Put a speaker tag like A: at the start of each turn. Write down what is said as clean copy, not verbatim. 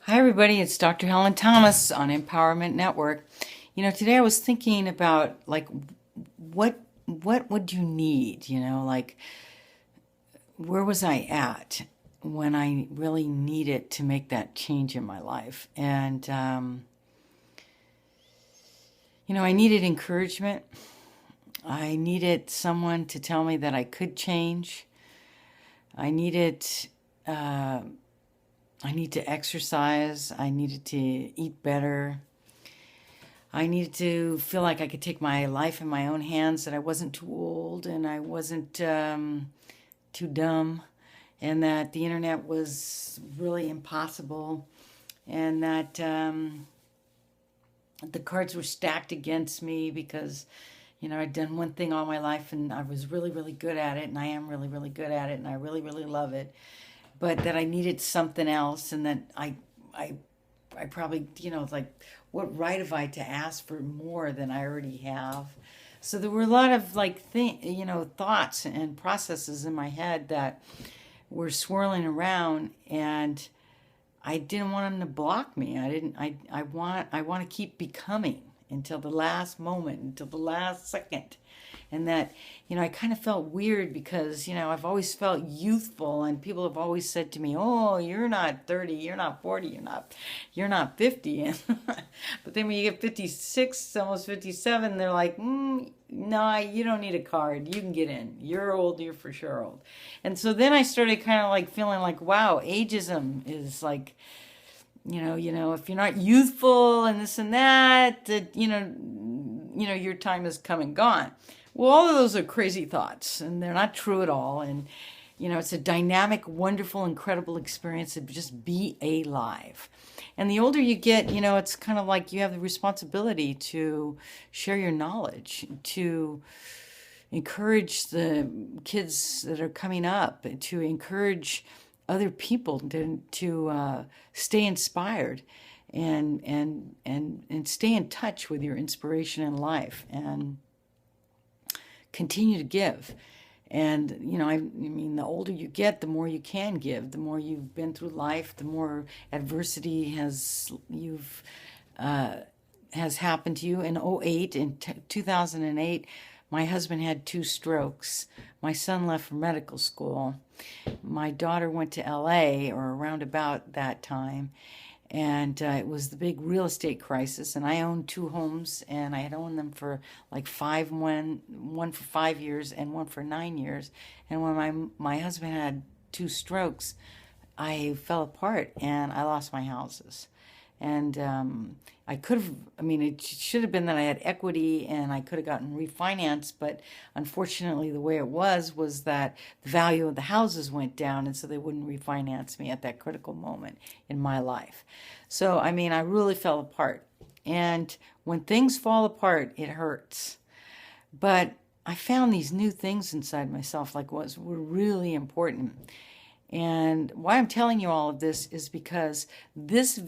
A: Hi everybody, it's Dr. Helen Thomas on Empowerment Network. Today I was thinking about what would you need, where was I at when I really needed to make that change in my life? And I needed encouragement. I needed someone to tell me that I could change. I needed I need to exercise. I needed to eat better. I needed to feel like I could take my life in my own hands, that I wasn't too old and I wasn't too dumb, and that the internet was really impossible, and that the cards were stacked against me because, I'd done one thing all my life and I was really, really good at it, and I am really, really good at it, and I really, really love it. But that I needed something else, and that I probably, it's like, what right have I to ask for more than I already have? So there were a lot of thoughts and processes in my head that were swirling around, and I didn't want them to block me. I want to keep becoming until the last moment, until the last second. And that, I kind of felt weird because, I've always felt youthful, and people have always said to me, "Oh, you're not 30, you're not 40, you're not 50." And but then when you get 56, almost 57, they're like, "No, you don't need a card. You can get in. You're old. You're for sure old." And so then I started kind of like feeling like, wow, ageism is like, if you're not youthful and this and that, your time has come and gone. Well, all of those are crazy thoughts, and they're not true at all. And, it's a dynamic, wonderful, incredible experience to just be alive. And the older you get, it's kind of like you have the responsibility to share your knowledge, to encourage the kids that are coming up, to encourage other people to stay inspired and stay in touch with your inspiration in life, and continue to give. And I mean, the older you get, the more you can give, the more you've been through life, the more adversity has happened to you. In 2008, my husband had 2 strokes. My son left for medical school. My daughter went to LA, or around about that time. And it was the big real estate crisis, and I owned 2 homes, and I had owned them for like one for 5 years and one for 9 years. And when my husband had 2 strokes, I fell apart and I lost my houses. And it should have been that I had equity and I could have gotten refinanced, but unfortunately the way it was that the value of the houses went down, and so they wouldn't refinance me at that critical moment in my life. So, I really fell apart. And when things fall apart, it hurts. But I found these new things inside myself, like were really important. And why I'm telling you all of this is because this